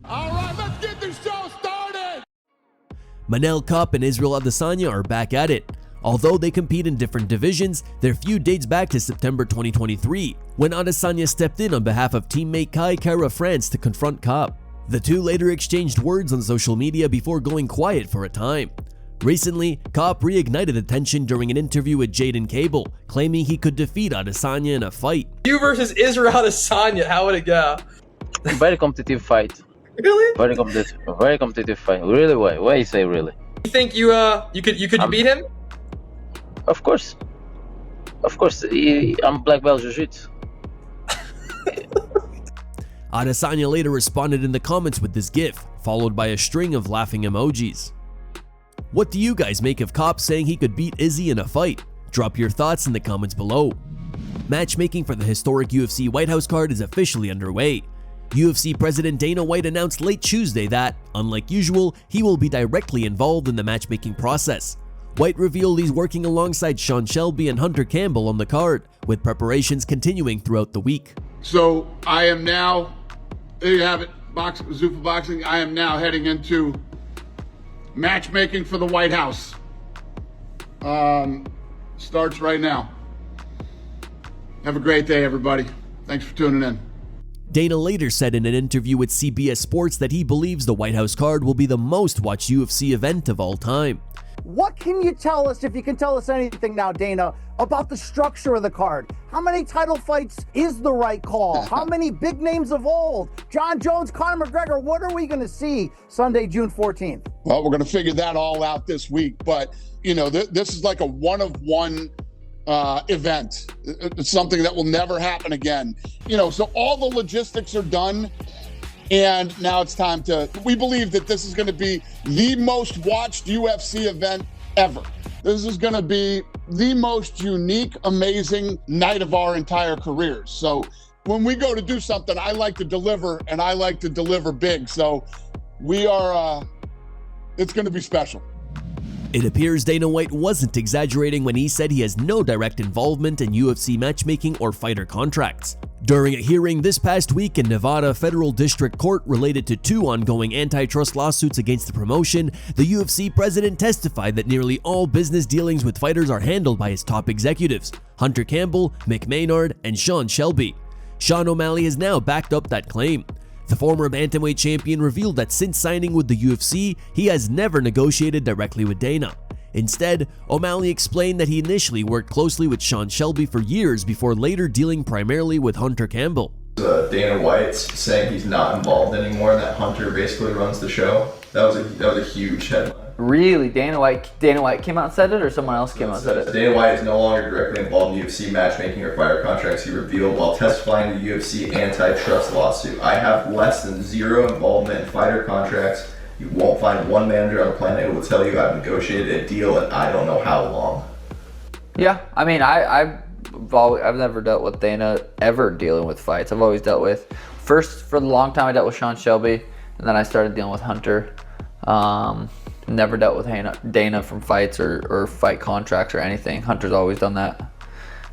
All right, let's get this show started. Manel, Kape, and Israel Adesanya are back at it. Although they compete in different divisions, their feud dates back to September 2023, when Adesanya stepped in on behalf of teammate Kai Kara France to confront Kape. The two later exchanged words on social media before going quiet for a time. Recently, Kape reignited the tension during an interview with Jaden Cable, claiming he could defeat Adesanya in a fight. You versus Israel Adesanya, how would it go? Very competitive fight. Really? Very competitive fight. Really? Why you say really? You think you could beat him? Of course. I'm black belt jiu-jitsu. Adesanya later responded in the comments with this gif, followed by a string of laughing emojis. What do you guys make of Kape saying he could beat Izzy in a fight? Drop your thoughts in the comments below. Matchmaking for the historic UFC White House card is officially underway. UFC President Dana White announced late Tuesday that, unlike usual, he will be directly involved in the matchmaking process. White revealed he's working alongside Sean Shelby and Hunter Campbell on the card, with preparations continuing throughout the week. So I am now, there you have it, Zuffa Boxing. I am now heading into matchmaking for the White House. Starts right now. Have a great day, everybody. Thanks for tuning in. Dana later said in an interview with CBS Sports that he believes the White House card will be the most watched UFC event of all time. What can you tell us, if you can tell us anything now, Dana, about the structure of the card? How many title fights is the right call? How many big names of old? John Jones, Conor McGregor, what are we going to see Sunday, June 14th? Well, we're going to figure that all out this week, but you know, this is like a one-of-one event. It's something that will never happen again. You know, so all the logistics are done. And now it's time we believe that this is going to be the most watched UFC event ever. This is going to be the most unique, amazing night of our entire careers. So when we go to do something, I like to deliver, and I like to deliver big. So it's going to be special. It appears Dana White wasn't exaggerating when he said he has no direct involvement in UFC matchmaking or fighter contracts. During a hearing this past week in Nevada Federal District Court related to two ongoing antitrust lawsuits against the promotion, the UFC president testified that nearly all business dealings with fighters are handled by his top executives, Hunter Campbell, Mick Maynard, and Sean Shelby. Sean O'Malley has now backed up that claim. The former bantamweight champion revealed that since signing with the UFC, he has never negotiated directly with Dana. Instead, O'Malley explained that he initially worked closely with Sean Shelby for years before later dealing primarily with Hunter Campbell. Dana White's saying he's not involved anymore and that Hunter basically runs the show. That was a huge headline. Really? Dana White came out and said it, or someone else came out and said it? Dana White is no longer directly involved in UFC matchmaking or fighter contracts, he revealed while testifying to the UFC antitrust lawsuit. I have less than zero involvement in fighter contracts. You won't find one manager on the planet who will tell you I've negotiated a deal and I don't know how long. Yeah, I mean, I've never dealt with Dana ever dealing with fights. I've always dealt with, first for a long time I dealt with Sean Shelby, and then I started dealing with Hunter. Never dealt with Dana from fights or fight contracts or anything. Hunter's always done that.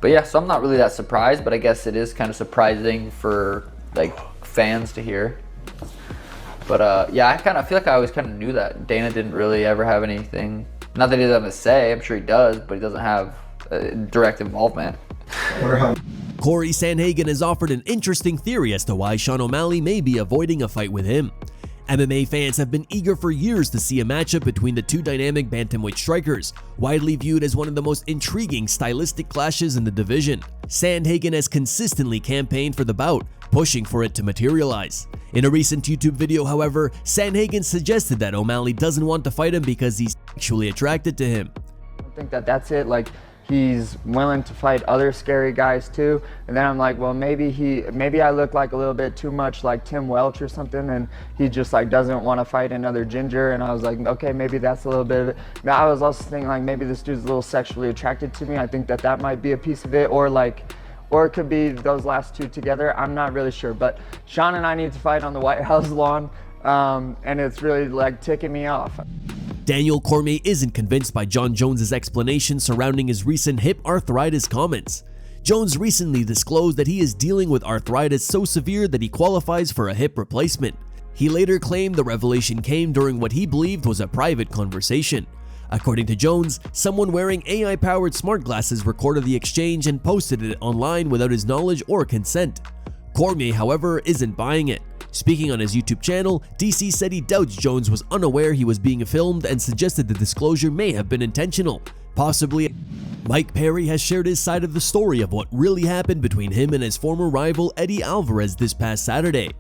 But yeah, so I'm not really that surprised, but I guess it is kind of surprising for like fans to hear. But yeah, I feel like I always kind of knew that Dana didn't really ever have anything. Not that he doesn't have to say, I'm sure he does, but he doesn't have direct involvement. Cory Sandhagen has offered an interesting theory as to why Sean O'Malley may be avoiding a fight with him. MMA fans have been eager for years to see a matchup between the two dynamic bantamweight strikers, widely viewed as one of the most intriguing stylistic clashes in the division. Sandhagen has consistently campaigned for the bout, pushing for it to materialize. In a recent YouTube video, however, Sandhagen suggested that O'Malley doesn't want to fight him because he's sexually attracted to him. I think that's it. Like, he's willing to fight other scary guys too, and then I'm like, well, maybe I look like a little bit too much like Tim Welch or something, and he just like doesn't want to fight another ginger. And I was like, okay, maybe that's a little bit of it. Now I was also thinking like maybe this dude's a little sexually attracted to me. I think that might be a piece of it, or it could be those last two together. I'm not really sure, but Sean and I need to fight on the White House lawn, and it's really like ticking me off. Daniel Cormier isn't convinced by Jon Jones' explanation surrounding his recent hip arthritis comments. Jones recently disclosed that he is dealing with arthritis so severe that he qualifies for a hip replacement. He later claimed the revelation came during what he believed was a private conversation. According to Jones, someone wearing AI-powered smart glasses recorded the exchange and posted it online without his knowledge or consent. Cormier, however, isn't buying it. Speaking on his YouTube channel, DC said he doubts Jones was unaware he was being filmed and suggested the disclosure may have been intentional, possibly. Mike Perry has shared his side of the story of what really happened between him and his former rival Eddie Alvarez this past Saturday.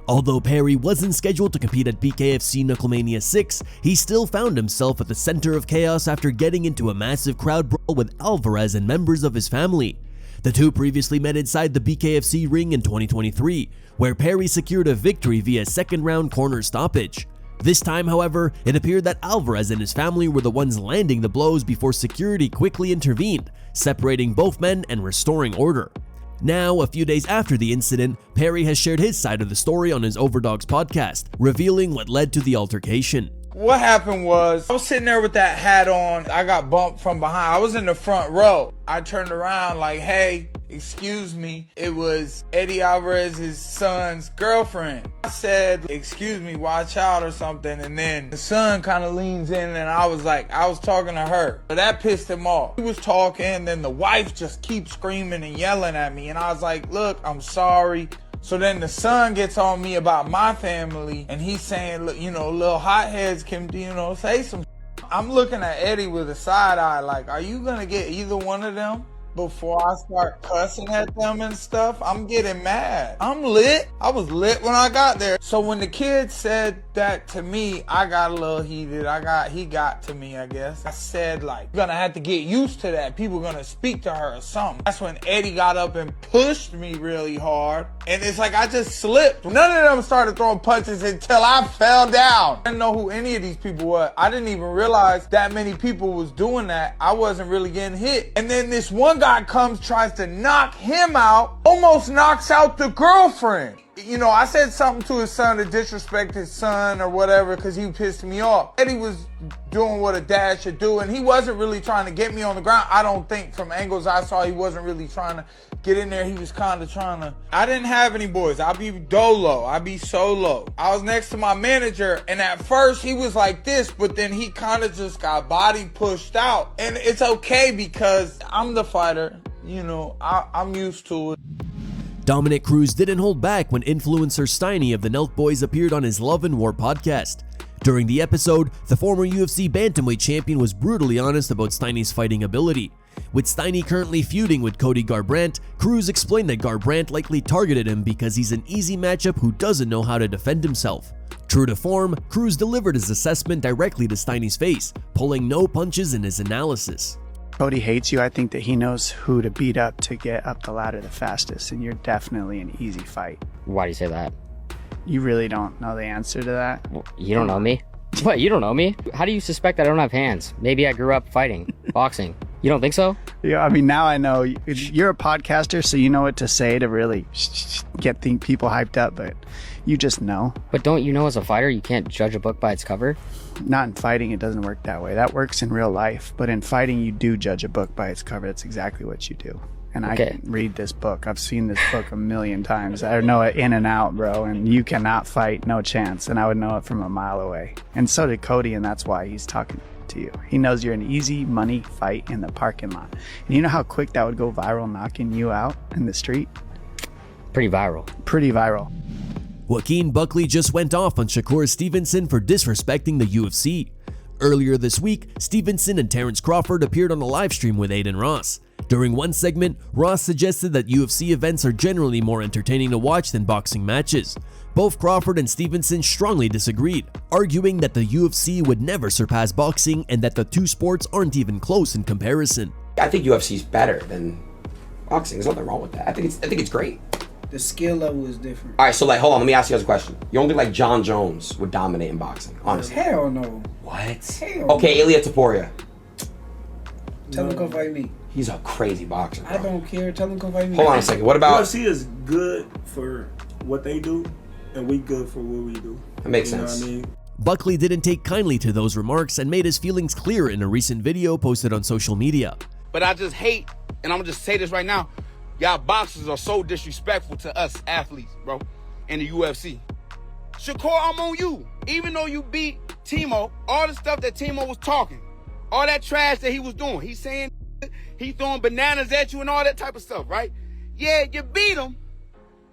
Although Perry wasn't scheduled to compete at BKFC Knucklemania 6, he still found himself at the center of chaos after getting into a massive crowd brawl with Alvarez and members of his family. The two previously met inside the BKFC ring in 2023, where Perry secured a victory via second-round corner stoppage. This time, however, it appeared that Alvarez and his family were the ones landing the blows before security quickly intervened, separating both men and restoring order. Now, a few days after the incident, Perry has shared his side of the story on his Overdogs podcast, revealing what led to the altercation. What happened was, I was sitting there with that hat on. I got bumped from behind. I was in the front row. I turned around like, hey, excuse me. It was Eddie Alvarez's son's girlfriend. I said, excuse me, watch out or something. And then the son kind of leans in and I was talking to her. But that pissed him off. He was talking, then the wife just keeps screaming and yelling at me. And I was like, look, I'm sorry. So then the son gets on me about my family, and he's saying, look, you know, little hotheads can, you know, say some. I'm looking at Eddie with a side eye, like, are you gonna get either one of them before I start cussing at them and stuff? I'm getting mad. I'm lit. I was lit when I got there. So when the kid said that to me, I got a little heated. He got to me, I guess. I said, like, you're gonna have to get used to that. People are gonna speak to her or something. That's when Eddie got up and pushed me really hard. And it's like I just slipped. None of them started throwing punches until I fell down. I didn't know who any of these people were. I didn't even realize that many people was doing that. I wasn't really getting hit. And then this one guy comes, tries to knock him out, almost knocks out the girlfriend. You know, I said something to his son to disrespect his son or whatever because he pissed me off. Eddie was doing what a dad should do, and he wasn't really trying to get me on the ground. I don't think from angles I saw he wasn't really trying to get in there. He was kind of trying to. I didn't have any boys. I'd be dolo. I'd be solo. I was next to my manager, and at first he was like this, but then he kind of just got body pushed out. And it's okay because I'm the fighter. You know, I'm used to it. Dominick Cruz didn't hold back when influencer Steiny of the Nelk Boys appeared on his Love and War podcast. During the episode, the former UFC bantamweight champion was brutally honest about Steiny's fighting ability. With Steiny currently feuding with Cody Garbrandt, Cruz explained that Garbrandt likely targeted him because he's an easy matchup who doesn't know how to defend himself. True to form, Cruz delivered his assessment directly to Steiny's face, pulling no punches in his analysis. Cody hates you. I think that he knows who to beat up to get up the ladder the fastest, and you're definitely an easy fight. Why do you say that? You really don't know the answer to that? Well, you don't know me? What, you don't know me? How do you suspect I don't have hands? Maybe I grew up fighting, boxing. You don't think so? Yeah, I mean, now I know. You're a podcaster, so you know what to say to really get people hyped up, but you just know. But don't you know as a fighter you can't judge a book by its cover? Not in fighting, it doesn't work that way. That works in real life, but in fighting you do judge a book by its cover. That's exactly what you do. And okay. I read this book. I've seen this book a million times. I know it in and out, bro, and you cannot fight, no chance. And I would know it from a mile away. And so did Cody, and that's why he's talking to you. He knows you're an easy money fight in the parking lot. And you know how quick that would go viral, knocking you out in the street? Pretty viral. Pretty viral. Joaquin Buckley just went off on Shakur Stevenson for disrespecting the UFC. Earlier this week, Stevenson and Terrence Crawford appeared on a live stream with Aiden Ross. During one segment, Ross suggested that UFC events are generally more entertaining to watch than boxing matches. Both Crawford and Stevenson strongly disagreed, arguing that the UFC would never surpass boxing and that the two sports aren't even close in comparison. I think UFC's better than boxing. There's nothing wrong with that. I think it's great. The skill level is different. All right, so hold on, let me ask you guys a question. You don't think like John Jones would dominate in boxing, honestly? Hell no. What? Hell okay, no. Ilia Topuria. Tell him come fight me. He's a crazy boxer, bro. I don't care. Tell him come fight me. Hold on a second. What about... UFC is good for what they do, and we good for what we do. That makes sense. What I mean? Buckley didn't take kindly to those remarks and made his feelings clear in a recent video posted on social media. But I just hate, and I'm gonna just say this right now, y'all boxers are so disrespectful to us athletes, bro, in the UFC. Shakur, I'm on you. Even though you beat Timo, all the stuff that Timo was talking, all that trash that he was doing, he's saying he throwing bananas at you and all that type of stuff, right? Yeah, you beat him,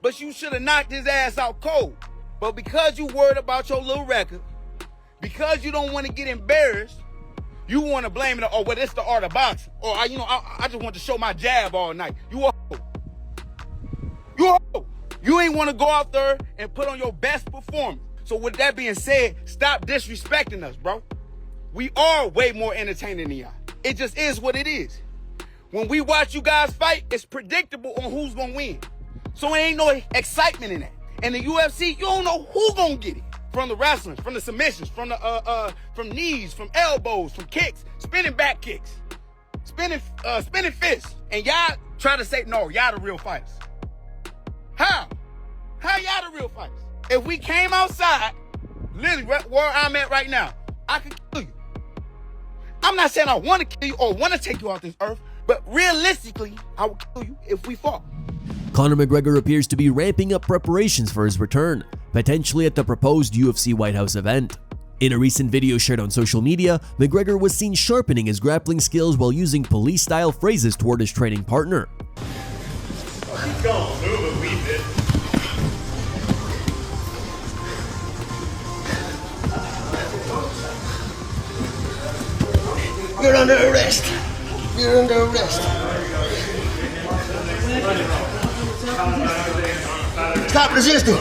but you should have knocked his ass out cold. But because you worried about your little record, because you don't want to get embarrassed, you want to blame it. Oh, well, it's the art of boxing. Or I just want to show my jab all night. You a hoe. You a hoe. You ain't want to go out there and put on your best performance. So with that being said, stop disrespecting us, bro. We are way more entertaining than y'all. It just is what it is. When we watch you guys fight, it's predictable on who's gonna win. So there ain't no excitement in that. And the UFC, you don't know who gonna get it. From the wrestling, from the submissions, from the from knees, from elbows, from kicks, spinning back kicks, spinning fists. And y'all try to say, no, y'all the real fighters. How? How y'all the real fighters? If we came outside, literally where I'm at right now, I could kill you. I'm not saying I want to kill you or want to take you off this earth, but realistically, I will kill you if we fought. Conor McGregor appears to be ramping up preparations for his return, potentially at the proposed UFC White House event. In a recent video shared on social media, McGregor was seen sharpening his grappling skills while using police-style phrases toward his training partner. Keep going, move it, weave it. You're under arrest. You're under arrest. Stop resisting.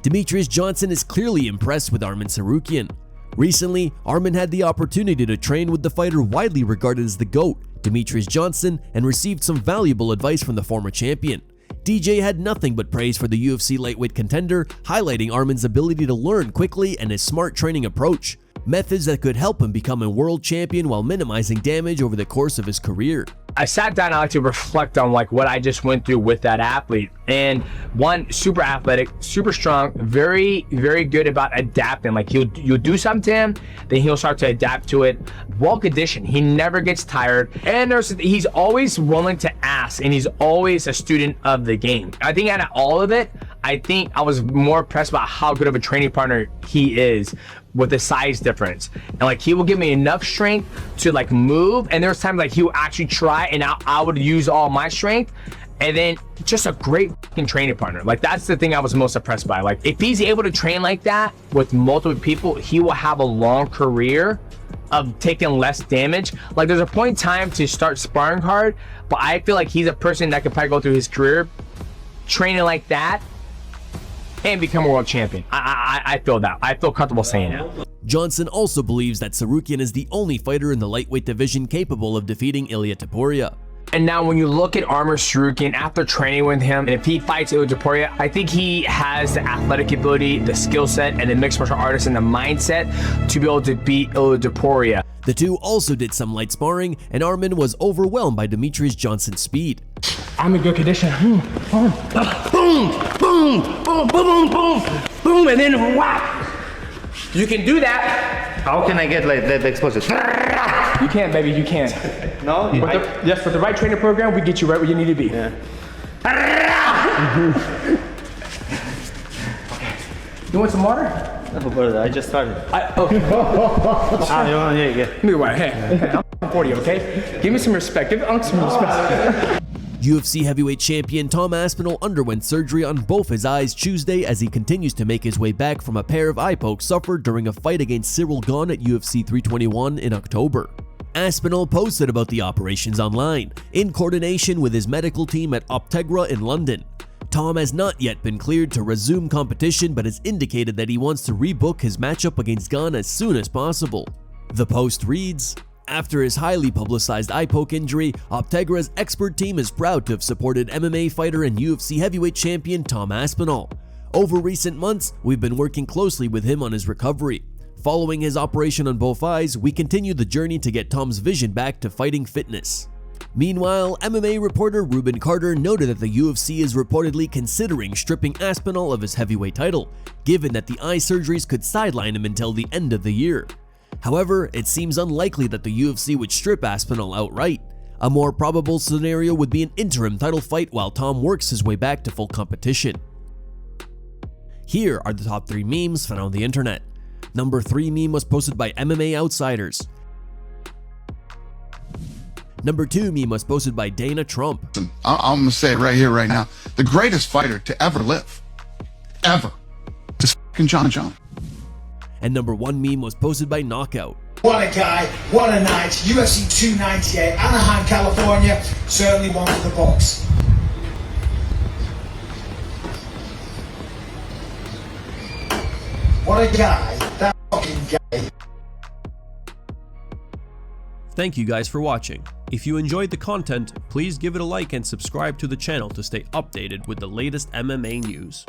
Demetrious Johnson is clearly impressed with Arman Tsarukyan. Recently, Arman had the opportunity to train with the fighter widely regarded as the GOAT, Demetrious Johnson, and received some valuable advice from the former champion. DJ had nothing but praise for the UFC lightweight contender, highlighting Arman's ability to learn quickly and his smart training approach, methods that could help him become a world champion while minimizing damage over the course of his career. I sat down and I like to reflect on what I just went through with that athlete. And one, super athletic, super strong, very, very good about adapting. Like you'll do something to him, then he'll start to adapt to it. Well conditioned, he never gets tired. And he's always willing to ask, and he's always a student of the game. I think out of all of it, I think I was more impressed about how good of a training partner he is with the size difference. And he will give me enough strength to move, and there's times he will actually try and I would use all my strength, and then just a great fucking training partner. That's the thing I was most impressed by. If he's able to train like that with multiple people, he will have a long career of taking less damage. There's a point in time to start sparring hard, but I feel like he's a person that could probably go through his career training like that and become a world champion. I feel that. I feel comfortable saying that. Johnson also believes that Tsarukyan is the only fighter in the lightweight division capable of defeating Ilia Topuria. And now when you look at Arman Tsarukyan, after training with him, and if he fights Ilia Topuria, I think he has the athletic ability, the skill set, and the mixed martial artist and the mindset to be able to beat Ilia Topuria. The two also did some light sparring, and Arman was overwhelmed by Demetrious Johnson's speed. I'm in good condition. Boom, boom, boom, boom, boom, boom, boom, and then whap. You can do that. How can I get the explosives? You can't, baby, you can't. No? Yes, for the right training program, we get you right where you need to be. Yeah. Okay. You want some water? No, brother, I just started. Give me water. Hey, I'm 40, okay? Give me some respect. Give Unc some respect. UFC heavyweight champion Tom Aspinall underwent surgery on both his eyes Tuesday as he continues to make his way back from a pair of eye pokes suffered during a fight against Cyril Gane at UFC 321 in October. Aspinall posted about the operations online, in coordination with his medical team at Optegra in London. Tom has not yet been cleared to resume competition but has indicated that he wants to rebook his matchup against Gane as soon as possible. The post reads, "After his highly publicized eye poke injury, Optegra's expert team is proud to have supported MMA fighter and UFC heavyweight champion Tom Aspinall. Over recent months, we've been working closely with him on his recovery. Following his operation on both eyes, we continue the journey to get Tom's vision back to fighting fitness." Meanwhile, MMA reporter Ruben Carter noted that the UFC is reportedly considering stripping Aspinall of his heavyweight title, given that the eye surgeries could sideline him until the end of the year. However, it seems unlikely that the UFC would strip Aspinall outright. A more probable scenario would be an interim title fight while Tom works his way back to full competition. Here are the top 3 memes found on the internet. Number 3 meme was posted by MMA Outsiders. Number 2 meme was posted by Dana Trump. I'm gonna say it right here, right now. The greatest fighter to ever live, ever, is fucking John. And number 1 meme was posted by Knockout. What a guy, what a night. UFC 298, Anaheim, California. Certainly one for the books. What a guy, that fucking guy. Thank you guys for watching. If you enjoyed the content, please give it a like and subscribe to the channel to stay updated with the latest MMA news.